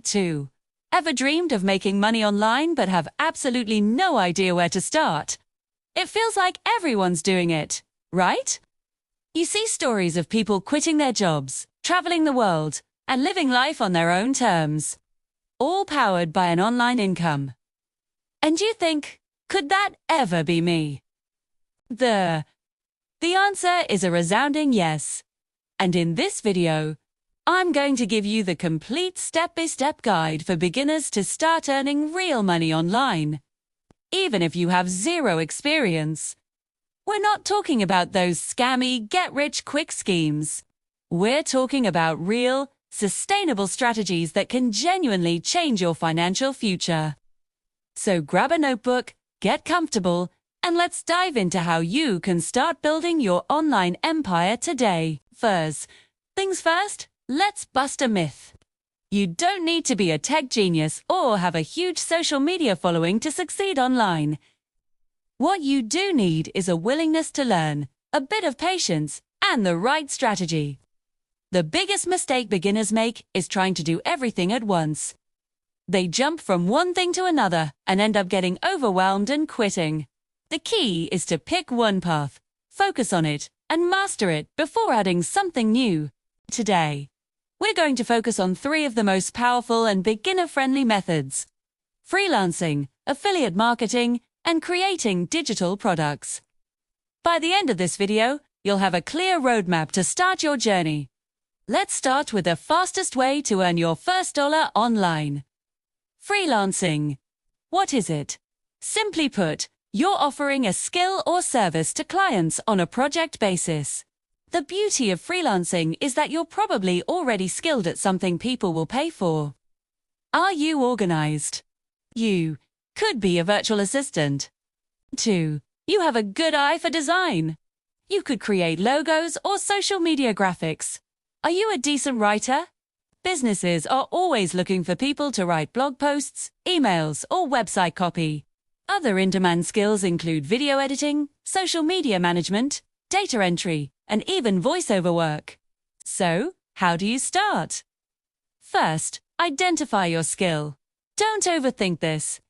2. Ever dreamed of making money online but have absolutely no idea where to start? It feels like everyone's doing it, right? You see stories of people quitting their jobs, traveling the world, and living life on their own terms, all powered by an online income. And you think, could that ever be me? The answer is a resounding yes. And in this video, I'm going to give you the complete step-by-step guide for beginners to start earning real money online, even if you have zero experience. We're not talking about those scammy, get-rich-quick schemes. We're talking about real, sustainable strategies that can genuinely change your financial future. So grab a notebook, get comfortable, and let's dive into how you can start building your online empire today. First things first, let's bust a myth. You don't need to be a tech genius or have a huge social media following to succeed online. What you do need is a willingness to learn, a bit of patience, and the right strategy. The biggest mistake beginners make is trying to do everything at once. They jump from one thing to another and end up getting overwhelmed and quitting. The key is to pick one path, focus on it, and master it before adding something new. Today, we're going to focus on 3 of the most powerful and beginner-friendly methods: freelancing, affiliate marketing, and creating digital products. By the end of this video, you'll have a clear roadmap to start your journey. Let's start with the fastest way to earn your first dollar online. Freelancing. What is it? Simply put, you're offering a skill or service to clients on a project basis. The beauty of freelancing is that you're probably already skilled at something people will pay for. Are you organized? You could be a virtual assistant. 2. You have a good eye for design. You could create logos or social media graphics. Are you a decent writer? Businesses are always looking for people to write blog posts, emails, or website copy. Other in-demand skills include video editing, social media management, data entry, and even voiceover work. So, how do you start? First, identify your skill. Don't overthink this.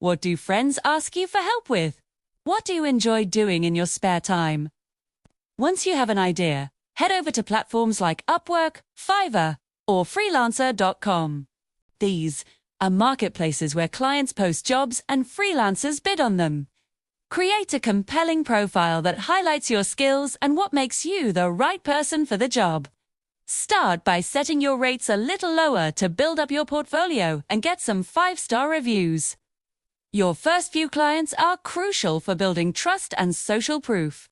What do friends ask you for help with? What do you enjoy doing in your spare time? Once you have an idea, head over to platforms like Upwork, Fiverr, or Freelancer.com. These are marketplaces where clients post jobs and freelancers bid on them. Create a compelling profile that highlights your skills and what makes you the right person for the job. Start by setting your rates a little lower to build up your portfolio and get some 5-star reviews. Your first few clients are crucial for building trust and social proof.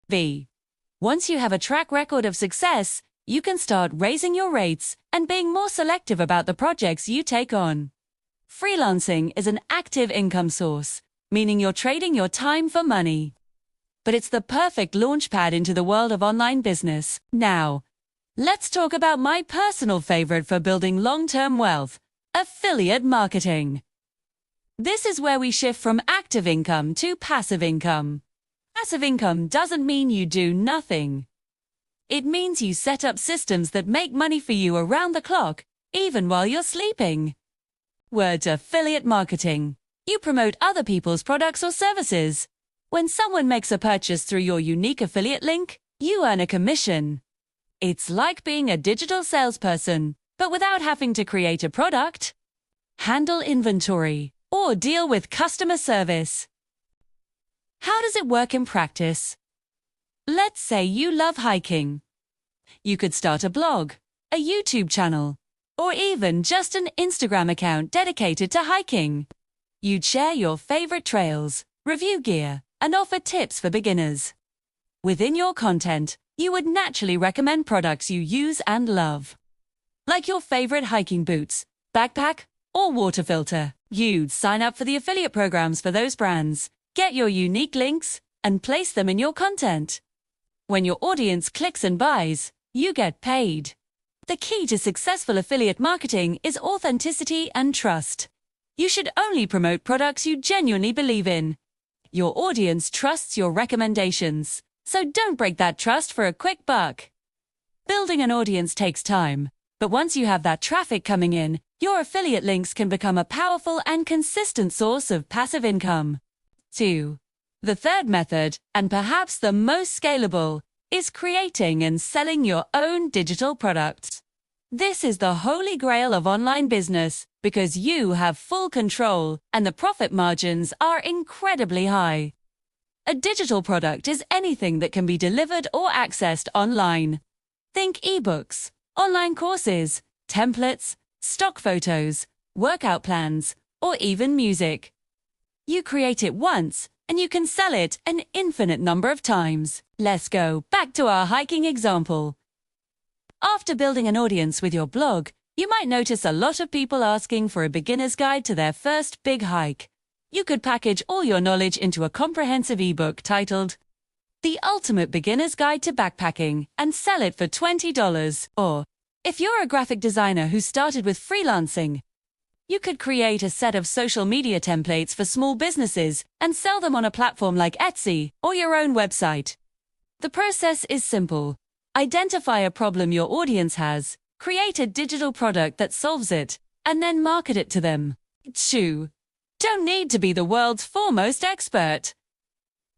Once you have a track record of success, you can start raising your rates and being more selective about the projects you take on. Freelancing is an active income source, meaning you're trading your time for money. But it's the perfect launchpad into the world of online business. Now, let's talk about my personal favorite for building long-term wealth: affiliate marketing. This is where we shift from active income to passive income. Passive income doesn't mean you do nothing. It means you set up systems that make money for you around the clock, even while you're sleeping. Word affiliate marketing. You promote other people's products or services. When someone makes a purchase through your unique affiliate link, you earn a commission. It's like being a digital salesperson, but without having to create a product, handle inventory, or deal with customer service. How does it work in practice? Let's say you love hiking. You could start a blog, a YouTube channel, or even just an Instagram account dedicated to hiking. You'd share your favorite trails, review gear, and offer tips for beginners. Within your content, you would naturally recommend products you use and love, like your favorite hiking boots, backpack, or water filter. You'd sign up for the affiliate programs for those brands, get your unique links, and place them in your content. When your audience clicks and buys, you get paid. The key to successful affiliate marketing is authenticity and trust. You should only promote products you genuinely believe in. Your audience trusts your recommendations, so don't break that trust for a quick buck. Building an audience takes time, but once you have that traffic coming in, your affiliate links can become a powerful and consistent source of passive income. 2. The third method, and perhaps the most scalable, is creating and selling your own digital products. This is the holy grail of online business because you have full control and the profit margins are incredibly high. A digital product is anything that can be delivered or accessed online. Think ebooks, online courses, templates, stock photos, workout plans, or even music. You create it once, and you can sell it an infinite number of times. Let's go back to our hiking example. After building an audience with your blog, you might notice a lot of people asking for a beginner's guide to their first big hike. You could package all your knowledge into a comprehensive ebook titled The Ultimate Beginner's Guide to Backpacking and sell it for $20. Or, if you're a graphic designer who started with freelancing, you could create a set of social media templates for small businesses and sell them on a platform like Etsy or your own website. The process is simple. Identify a problem your audience has, create a digital product that solves it, and then market it to them. 2. Don't need to be the world's foremost expert.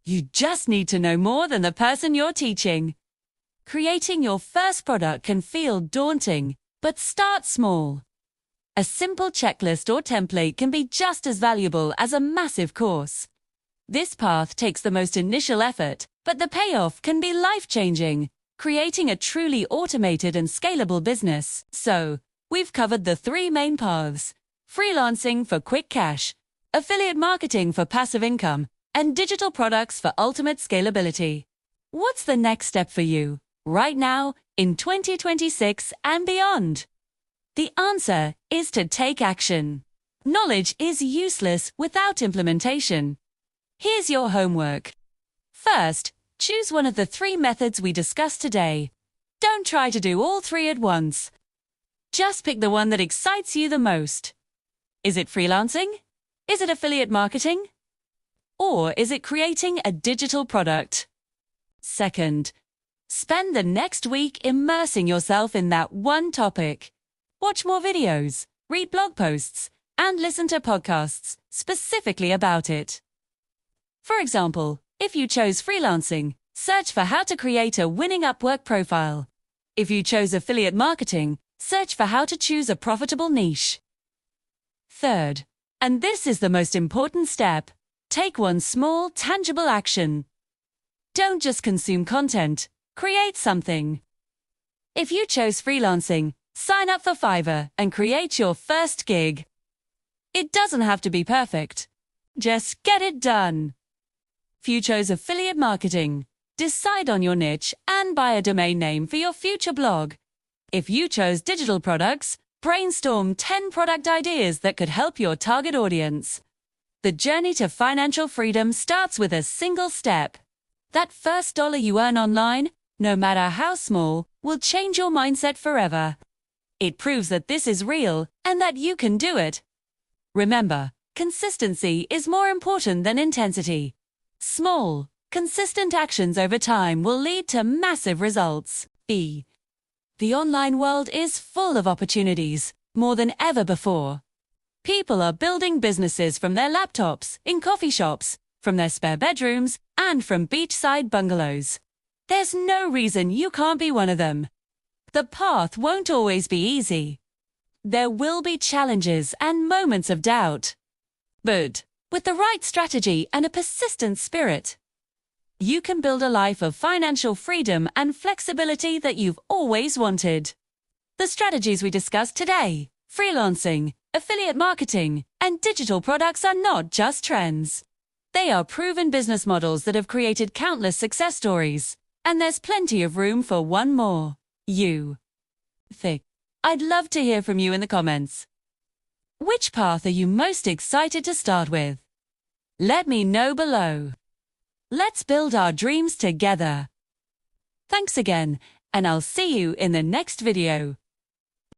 You just need to know more than the person you're teaching. Creating your first product can feel daunting, but start small. A simple checklist or template can be just as valuable as a massive course. This path takes the most initial effort, but the payoff can be life-changing, creating a truly automated and scalable business. So, we've covered the 3 main paths: freelancing for quick cash, affiliate marketing for passive income, and digital products for ultimate scalability. What's the next step for you, right now, in 2026 and beyond? The answer is to take action. Knowledge is useless without implementation. Here's your homework. First, choose one of the 3 methods we discussed today. Don't try to do all 3 at once. Just pick the one that excites you the most. Is it freelancing? Is it affiliate marketing? Or is it creating a digital product? Second, spend the next week immersing yourself in that one topic. Watch more videos, read blog posts, and listen to podcasts specifically about it. For example, if you chose freelancing, search for how to create a winning Upwork profile. If you chose affiliate marketing, search for how to choose a profitable niche. Third, and this is the most important step, take one small, tangible action. Don't just consume content, create something. If you chose freelancing, sign up for Fiverr and create your first gig. It doesn't have to be perfect. Just get it done. If you chose affiliate marketing, decide on your niche and buy a domain name for your future blog. If you chose digital products, brainstorm 10 product ideas that could help your target audience. The journey to financial freedom starts with a single step. That first dollar you earn online, no matter how small, will change your mindset forever. It proves that this is real and that you can do it. Remember, consistency is more important than intensity. Small, consistent actions over time will lead to massive results. B. The online world is full of opportunities, more than ever before. People are building businesses from their laptops, in coffee shops, from their spare bedrooms, and from beachside bungalows. There's no reason you can't be one of them. The path won't always be easy. There will be challenges and moments of doubt. But with the right strategy and a persistent spirit, you can build a life of financial freedom and flexibility that you've always wanted. The strategies we discussed today, freelancing, affiliate marketing, and digital products are not just trends. They are proven business models that have created countless success stories, and there's plenty of room for one more. You. I'd love to hear from you in the comments. Which path are you most excited to start with? Let me know below. Let's build our dreams together. Thanks again, and I'll see you in the next video.